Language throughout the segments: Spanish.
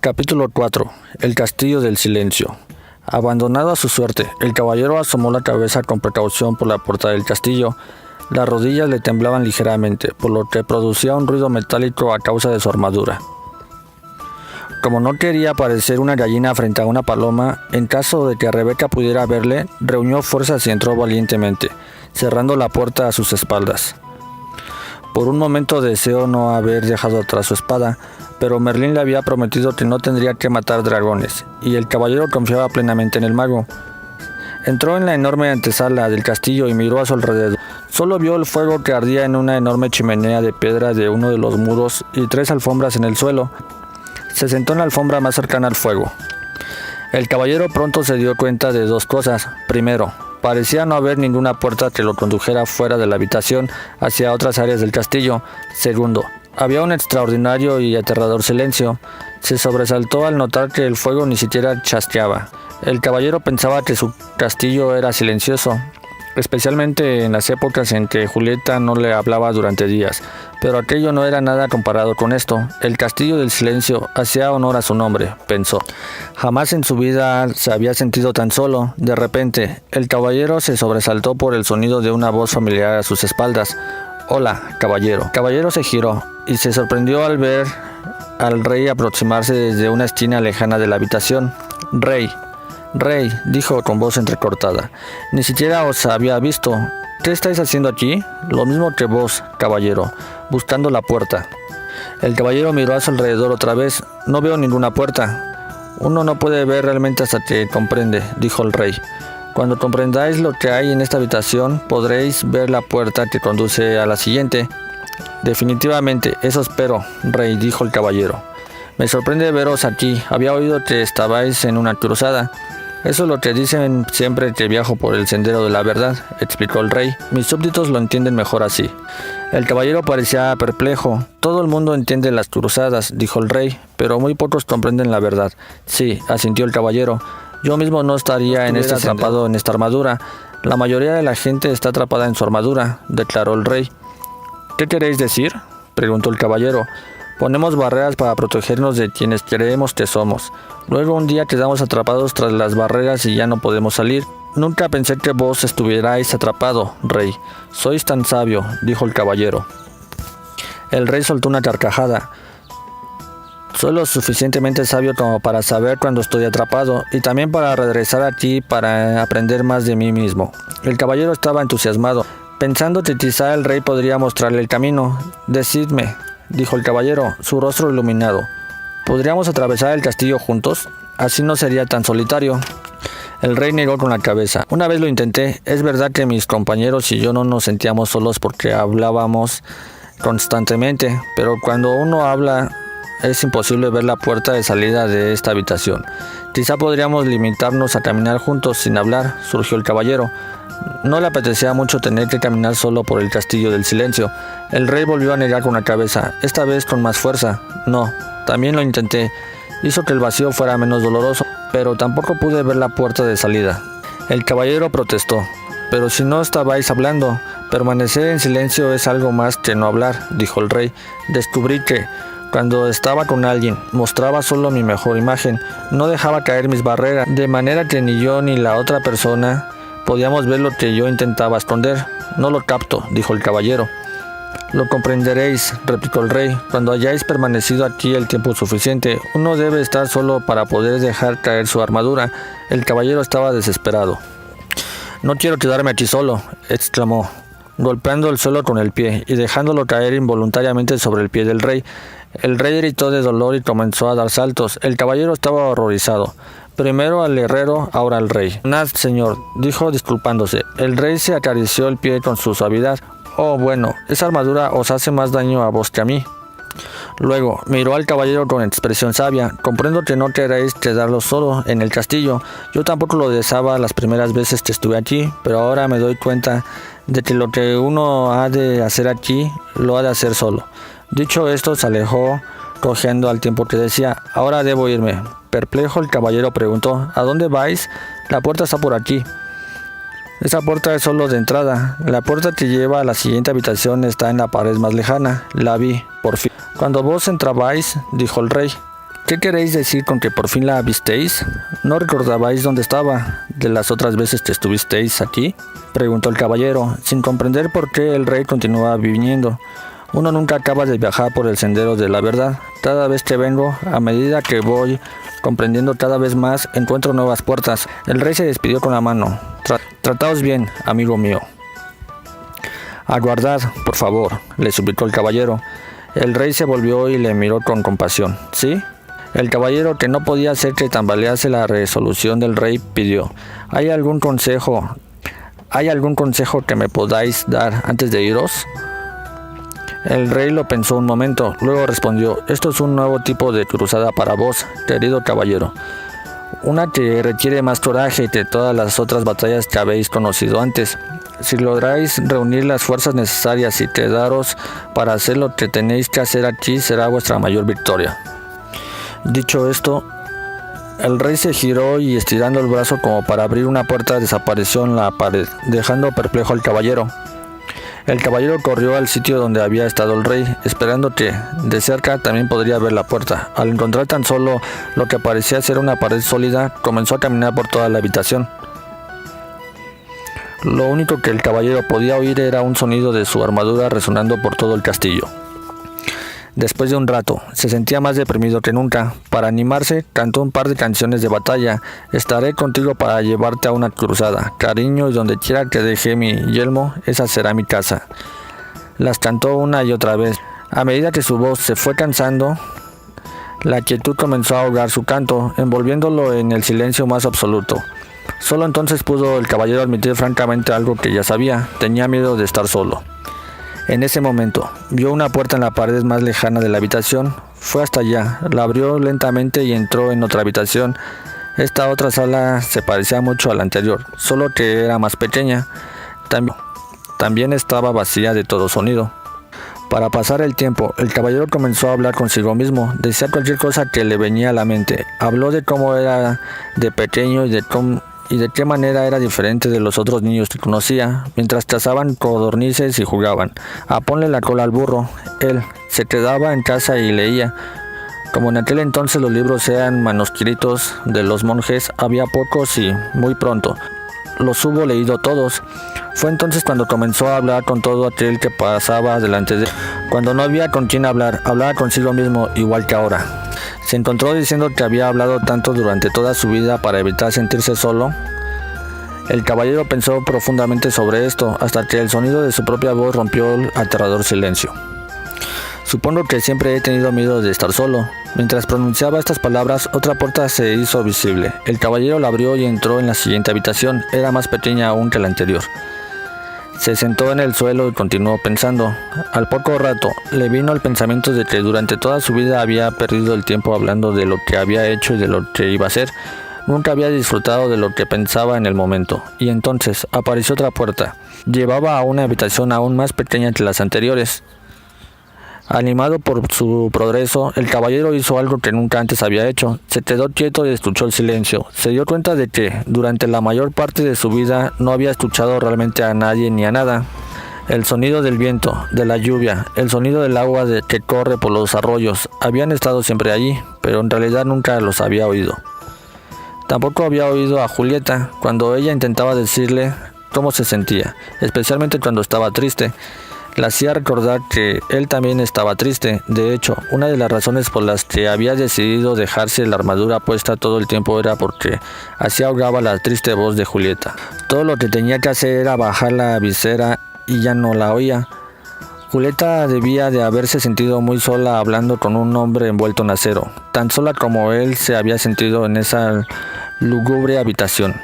Capítulo 4. El castillo del silencio. Abandonado a su suerte, el caballero asomó la cabeza con precaución por la puerta del castillo. Las rodillas le temblaban ligeramente, por lo que producía un ruido metálico a causa de su armadura. Como no quería parecer una gallina frente a una paloma, en caso de que Rebeca pudiera verle, reunió fuerzas y entró valientemente, cerrando la puerta a sus espaldas. Por un momento deseó no haber dejado atrás su espada, pero Merlín le había prometido que no tendría que matar dragones, y el caballero confiaba plenamente en el mago. Entró en la enorme antesala del castillo y miró a su alrededor. Solo vio el fuego que ardía en una enorme chimenea de piedra de uno de los muros y 3 alfombras en el suelo. Se sentó en la alfombra más cercana al fuego. El caballero pronto se dio cuenta de 2 cosas. Primero, parecía no haber ninguna puerta que lo condujera fuera de la habitación hacia otras áreas del castillo. Segundo, había un extraordinario y aterrador silencio. Se sobresaltó al notar que el fuego ni siquiera chasqueaba. El caballero pensaba que su castillo era silencioso, especialmente en las épocas en que Julieta no le hablaba durante días, pero aquello no era nada comparado con esto. El castillo del silencio hacía honor a su nombre, pensó. Jamás en su vida se había sentido tan solo. De repente, el caballero se sobresaltó por el sonido de una voz familiar a sus espaldas. «Hola, caballero». El caballero se giró y se sorprendió al ver al rey aproximarse desde una esquina lejana de la habitación. «Rey», dijo con voz entrecortada, «ni siquiera os había visto. ¿Qué estáis haciendo aquí?» «Lo mismo que vos, caballero, buscando la puerta». El caballero miró a su alrededor otra vez. «No veo ninguna puerta». «Uno no puede ver realmente hasta que comprende», dijo el rey. «Cuando comprendáis lo que hay en esta habitación, podréis ver la puerta que conduce a la siguiente». «Definitivamente, eso espero, rey», dijo el caballero. «Me sorprende veros aquí. Había oído que estabais en una cruzada». «Eso es lo que dicen siempre que viajo por el sendero de la verdad», explicó el rey. «Mis súbditos lo entienden mejor así». El caballero parecía perplejo. «Todo el mundo entiende las cruzadas», dijo el rey, «pero muy pocos comprenden la verdad». «Sí», asintió el caballero. «Yo mismo no estaría atrapado en esta armadura. La mayoría de la gente está atrapada en su armadura», declaró el rey. «¿Qué queréis decir?», preguntó el caballero. «Ponemos barreras para protegernos de quienes creemos que somos. Luego un día quedamos atrapados tras las barreras y ya no podemos salir. Nunca pensé que vos estuvierais atrapado, rey. Sois tan sabio», dijo el caballero. El rey soltó una carcajada. «Soy lo suficientemente sabio como para saber cuando estoy atrapado y también para regresar aquí para aprender más de mí mismo». El caballero estaba entusiasmado, pensando que quizá el rey podría mostrarle el camino. «Decidme», dijo el caballero, su rostro iluminado. «¿Podríamos atravesar el castillo juntos? Así no sería tan solitario». El rey negó con la cabeza. «Una vez lo intenté. Es verdad que mis compañeros y yo no nos sentíamos solos porque hablábamos constantemente, pero cuando uno habla es imposible ver la puerta de salida de esta habitación. Quizá podríamos limitarnos a caminar juntos sin hablar», surgió el caballero. No le apetecía mucho tener que caminar solo por el castillo del silencio. El rey volvió a negar con la cabeza, esta vez con más fuerza. «No, también lo intenté. Hizo que el vacío fuera menos doloroso, pero tampoco pude ver la puerta de salida». El caballero protestó. «Pero si no estabais hablando, permanecer en silencio es algo más que no hablar», dijo el rey. «Descubrí que, cuando estaba con alguien, mostraba solo mi mejor imagen. No dejaba caer mis barreras, de manera que ni yo ni la otra persona podíamos ver lo que yo intentaba esconder». «No lo capto», dijo el caballero. «Lo comprenderéis», replicó el rey, «cuando hayáis permanecido aquí el tiempo suficiente. Uno debe estar solo para poder dejar caer su armadura». El caballero estaba desesperado. «No quiero quedarme aquí solo», exclamó, golpeando el suelo con el pie y dejándolo caer involuntariamente sobre el pie del rey. El rey gritó de dolor y comenzó a dar saltos. El caballero estaba horrorizado. «Primero al herrero, ahora al rey». «Perdonad, señor», dijo disculpándose. El rey se acarició el pie con su suavidad. «Oh, bueno, esa armadura os hace más daño a vos que a mí». Luego miró al caballero con expresión sabia. «Comprendo que no queréis quedaros solo en el castillo. Yo tampoco lo deseaba las primeras veces que estuve aquí, pero ahora me doy cuenta de que lo que uno ha de hacer aquí, lo ha de hacer solo». Dicho esto, se alejó, cojeando al tiempo que decía: «Ahora debo irme». Perplejo, el caballero preguntó: «¿A dónde vais?». «La puerta está por aquí». «Esa puerta es solo de entrada. La puerta que lleva a la siguiente habitación está en la pared más lejana». «La vi, por fin». «Cuando vos entrabais», dijo el rey, ¿Qué queréis decir con que por fin la visteis? ¿No recordabais dónde estaba de las otras veces que estuvisteis aquí?, preguntó el caballero, sin comprender por qué el rey continuaba viniendo. Uno nunca acaba de viajar por el sendero de la verdad. Cada vez que vengo, a medida que voy comprendiendo cada vez más, encuentro nuevas puertas. El rey se despidió con la mano. Trataos bien, amigo mío. Aguardad, por favor, le suplicó el caballero. El rey se volvió y le miró con compasión. ¿Sí? El caballero, que no podía hacer que tambalease la resolución del rey, pidió: ¿Hay algún consejo que me podáis dar antes de iros? El rey lo pensó un momento, luego respondió: Esto es un nuevo tipo de cruzada para vos, querido caballero. Una que requiere más coraje que todas las otras batallas que habéis conocido antes. Si lográis reunir las fuerzas necesarias y quedaros para hacer lo que tenéis que hacer aquí, será vuestra mayor victoria. Dicho esto, el rey se giró y, estirando el brazo como para abrir una puerta, desapareció en la pared, dejando perplejo al caballero. El caballero corrió al sitio donde había estado el rey, esperando que, de cerca, también podría ver la puerta. Al encontrar tan solo lo que parecía ser una pared sólida, comenzó a caminar por toda la habitación. Lo único que el caballero podía oír era un sonido de su armadura resonando por todo el castillo. Después de un rato, se sentía más deprimido que nunca. Para animarse, cantó un par de canciones de batalla. Estaré contigo para llevarte a una cruzada. Cariño, y donde quiera que deje mi yelmo, esa será mi casa. Las cantó una y otra vez. A medida que su voz se fue cansando, la quietud comenzó a ahogar su canto, envolviéndolo en el silencio más absoluto. Solo entonces pudo el caballero admitir francamente algo que ya sabía: tenía miedo de estar solo. En ese momento, vio una puerta en la pared más lejana de la habitación. Fue hasta allá, la abrió lentamente y entró en otra habitación. Esta otra sala se parecía mucho a la anterior, solo que era más pequeña. También estaba vacía de todo sonido. Para pasar el tiempo, el caballero comenzó a hablar consigo mismo. Decía cualquier cosa que le venía a la mente. Habló de cómo era de pequeño y de qué manera era diferente de los otros niños que conocía, mientras cazaban codornices y jugaban. A ponle la cola al burro. Él se quedaba en casa y leía. Como en aquel entonces los libros eran manuscritos de los monjes, había pocos y muy pronto los hubo leído todos. Fue entonces cuando comenzó a hablar con todo aquel que pasaba delante de él. Cuando no había con quien hablar, hablaba consigo mismo, igual que ahora. Se encontró diciendo que había hablado tanto durante toda su vida para evitar sentirse solo. El caballero pensó profundamente sobre esto, hasta que el sonido de su propia voz rompió el aterrador silencio. Supongo que siempre he tenido miedo de estar solo. Mientras pronunciaba estas palabras, otra puerta se hizo visible. El caballero la abrió y entró en la siguiente habitación. Era más pequeña aún que la anterior. Se sentó en el suelo y continuó pensando. Al poco rato, le vino el pensamiento de que durante toda su vida había perdido el tiempo hablando de lo que había hecho y de lo que iba a hacer. Nunca había disfrutado de lo que pensaba en el momento. Y entonces apareció otra puerta. Llevaba a una habitación aún más pequeña que las anteriores. Animado por su progreso, el caballero hizo algo que nunca antes había hecho. Se quedó quieto y escuchó el silencio. Se dio cuenta de que, durante la mayor parte de su vida, no había escuchado realmente a nadie ni a nada. El sonido del viento, de la lluvia, el sonido del agua que corre por los arroyos, habían estado siempre allí, pero en realidad nunca los había oído. Tampoco había oído a Julieta cuando ella intentaba decirle cómo se sentía, especialmente cuando estaba triste. Le hacía recordar que él también estaba triste. De hecho, una de las razones por las que había decidido dejarse la armadura puesta todo el tiempo era porque así ahogaba la triste voz de Julieta. Todo lo que tenía que hacer era bajar la visera y ya no la oía. Julieta debía de haberse sentido muy sola hablando con un hombre envuelto en acero, tan sola como él se había sentido en esa lúgubre habitación.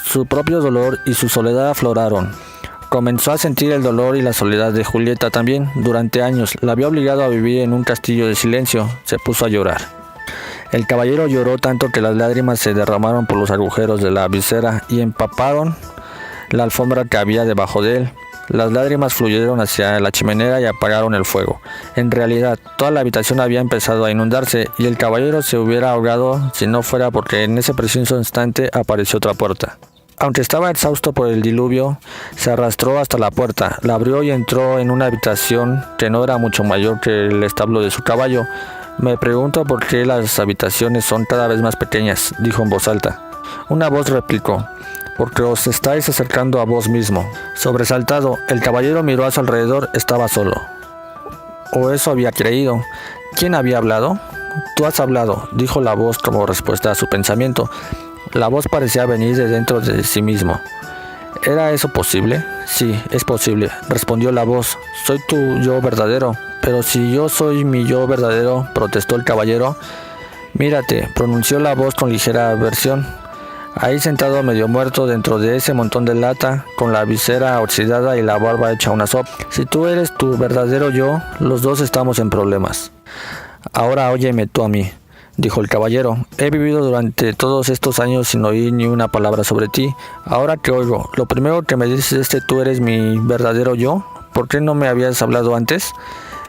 Su propio dolor y su soledad afloraron. Comenzó a sentir el dolor y la soledad de Julieta también. Durante años la había obligado a vivir en un castillo de silencio. Se puso a llorar. El caballero lloró tanto que las lágrimas se derramaron por los agujeros de la visera y empaparon la alfombra que había debajo de él. Las lágrimas fluyeron hacia la chimenea y apagaron el fuego. En realidad, toda la habitación había empezado a inundarse y el caballero se hubiera ahogado si no fuera porque en ese preciso instante apareció otra puerta. Aunque estaba exhausto por el diluvio, se arrastró hasta la puerta, la abrió y entró en una habitación que no era mucho mayor que el establo de su caballo. Me pregunto por qué las habitaciones son cada vez más pequeñas, dijo en voz alta. Una voz replicó: porque os estáis acercando a vos mismo. Sobresaltado, el caballero miró a su alrededor, estaba solo. O eso había creído. ¿Quién había hablado? Tú has hablado, dijo la voz como respuesta a su pensamiento. La voz parecía venir de dentro de sí mismo. ¿Era eso posible? Sí, es posible, respondió la voz. Soy tu yo verdadero. Pero si yo soy mi yo verdadero, protestó el caballero. Mírate, pronunció la voz con ligera aversión. Ahí sentado medio muerto dentro de ese montón de lata, con la visera oxidada y la barba hecha una sopa. Si tú eres tu verdadero yo, los dos estamos en problemas. Ahora óyeme tú a mí, dijo el caballero. He vivido durante todos estos años sin oír ni una palabra sobre ti. Ahora te oigo. Lo primero que me dices es que tú eres mi verdadero yo. ¿Por qué no me habías hablado antes?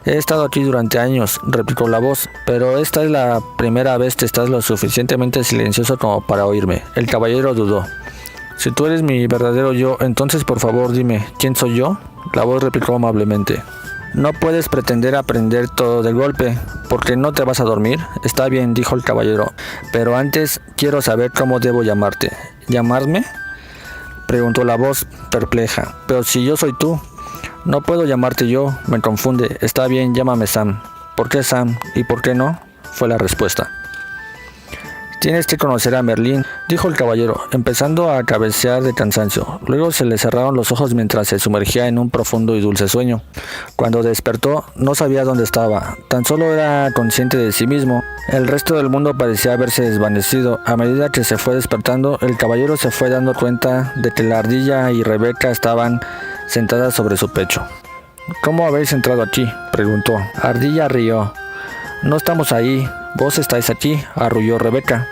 He estado aquí durante años, replicó la voz, pero esta es la primera vez que estás lo suficientemente silencioso como para oírme. El caballero dudó. Si tú eres mi verdadero yo, entonces por favor dime, ¿quién soy yo? La voz replicó amablemente. No puedes pretender aprender todo de golpe, porque no te vas a dormir. Está bien, dijo el caballero, pero antes quiero saber cómo debo llamarte. ¿Llamarme?, preguntó la voz, perpleja. Pero si yo soy tú. No puedo llamarte yo, me confunde. Está bien, llámame Sam. ¿Por qué Sam? ¿Y por qué no?, fue la respuesta. Tienes que conocer a Merlín, dijo el caballero, empezando a cabecear de cansancio. Luego se le cerraron los ojos mientras se sumergía en un profundo y dulce sueño. Cuando despertó, no sabía dónde estaba, tan solo era consciente de sí mismo. El resto del mundo parecía haberse desvanecido. A medida que se fue despertando, el caballero se fue dando cuenta de que la ardilla y Rebeca estaban sentadas sobre su pecho. ¿Cómo habéis entrado aquí?, preguntó. Ardilla rió. No estamos ahí. Vos estáis aquí, arrulló Rebeca.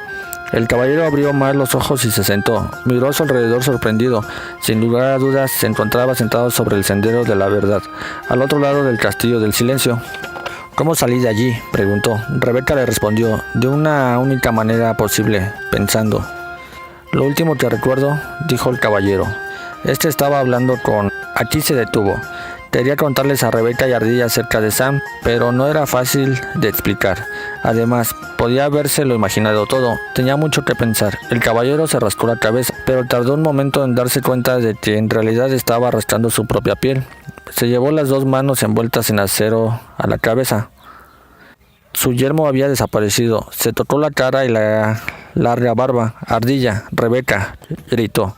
El caballero abrió más los ojos y se sentó. Miró a su alrededor sorprendido. Sin lugar a dudas, se encontraba sentado sobre el sendero de la verdad, al otro lado del castillo del silencio. ¿Cómo salí de allí?, preguntó. Rebeca le respondió, de una única manera posible, pensando. Lo último que recuerdo, dijo el caballero. Este estaba hablando con... Aquí se detuvo. Quería contarles a Rebeca y Ardilla acerca de Sam, pero no era fácil de explicar. Además, podía habérselo imaginado todo. Tenía mucho que pensar. El caballero se rascó la cabeza, pero tardó un momento en darse cuenta de que en realidad estaba arrastrando su propia piel. Se llevó las dos manos envueltas en acero a la cabeza. Su yelmo había desaparecido. Se tocó la cara y la larga barba. Ardilla, Rebeca, gritó.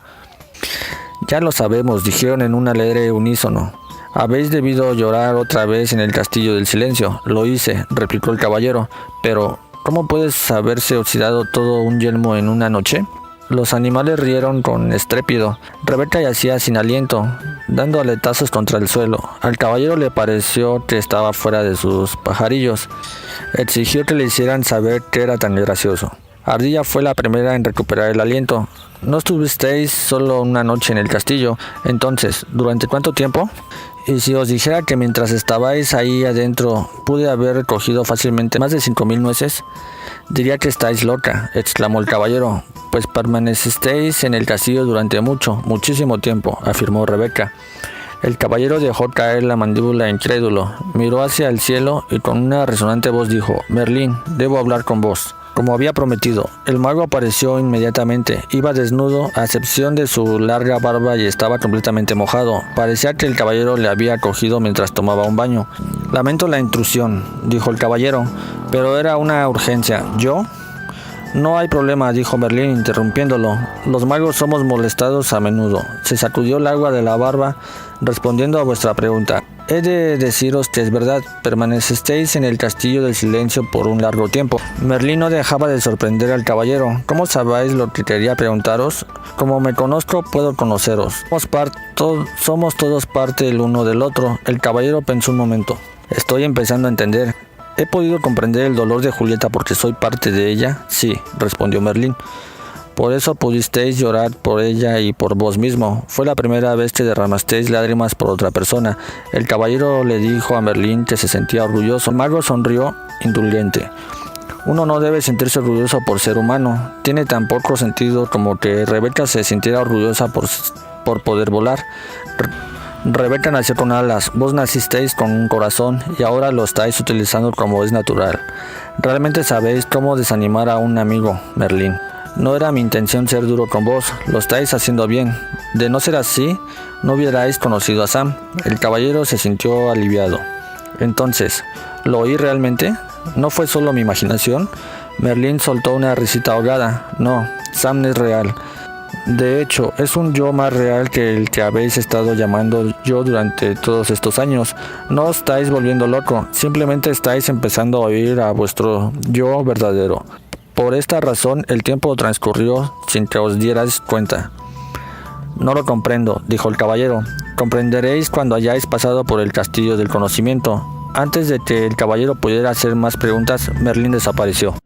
Ya lo sabemos, dijeron en un alegre unísono. Habéis debido llorar otra vez en el castillo del silencio. Lo hice, replicó el caballero. Pero, ¿cómo puedes haberse oxidado todo un yelmo en una noche? Los animales rieron con estrépito. Rebeca yacía sin aliento, dando aletazos contra el suelo. Al caballero le pareció que estaba fuera de sus pajarillos. Exigió que le hicieran saber que era tan gracioso. Ardilla fue la primera en recuperar el aliento. ¿No estuvisteis solo una noche en el castillo? Entonces, ¿durante cuánto tiempo? Y si os dijera que mientras estabais ahí adentro pude haber recogido fácilmente más de 5,000 nueces, diría que estáis loca, exclamó el caballero. Pues permanecisteis en el castillo durante muchísimo tiempo, afirmó Rebeca. El caballero dejó caer la mandíbula incrédulo, miró hacia el cielo y con una resonante voz dijo: Merlín, debo hablar con vos. Como había prometido, el mago apareció inmediatamente. Iba desnudo, a excepción de su larga barba, y estaba completamente mojado. Parecía que el caballero le había cogido mientras tomaba un baño. Lamento la intrusión, dijo el caballero, pero era una urgencia. ¿Yo? No hay problema, dijo Merlín interrumpiéndolo. Los magos somos molestados a menudo. Se sacudió el agua de la barba, respondiendo a vuestra pregunta. He de deciros que es verdad, permanecisteis en el castillo del silencio por un largo tiempo. Merlín no dejaba de sorprender al caballero. ¿Cómo sabéis lo que quería preguntaros? Como me conozco, puedo conoceros. Somos todos parte el uno del otro. El caballero pensó un momento. Estoy empezando a entender. ¿He podido comprender el dolor de Julieta porque soy parte de ella? Sí, respondió Merlín. Por eso pudisteis llorar por ella y por vos mismo. Fue la primera vez que derramasteis lágrimas por otra persona. El caballero le dijo a Merlín que se sentía orgulloso. El mago sonrió indulgente. Uno no debe sentirse orgulloso por ser humano. Tiene tan poco sentido como que Rebeca se sintiera orgullosa por poder volar. Rebeca nació con alas, vos nacisteis con un corazón y ahora lo estáis utilizando como es natural. Realmente sabéis cómo desanimar a un amigo, Merlín. No era mi intención ser duro con vos, lo estáis haciendo bien. De no ser así, no hubierais conocido a Sam. El caballero se sintió aliviado. Entonces, ¿lo oí realmente? ¿No fue solo mi imaginación? Merlín soltó una risita ahogada. No, Sam es real. De hecho, es un yo más real que el que habéis estado llamando yo durante todos estos años. No os estáis volviendo loco, simplemente estáis empezando a oír a vuestro yo verdadero. Por esta razón, el tiempo transcurrió sin que os dierais cuenta. No lo comprendo, dijo el caballero. Comprenderéis cuando hayáis pasado por el castillo del conocimiento. Antes de que el caballero pudiera hacer más preguntas, Merlín desapareció.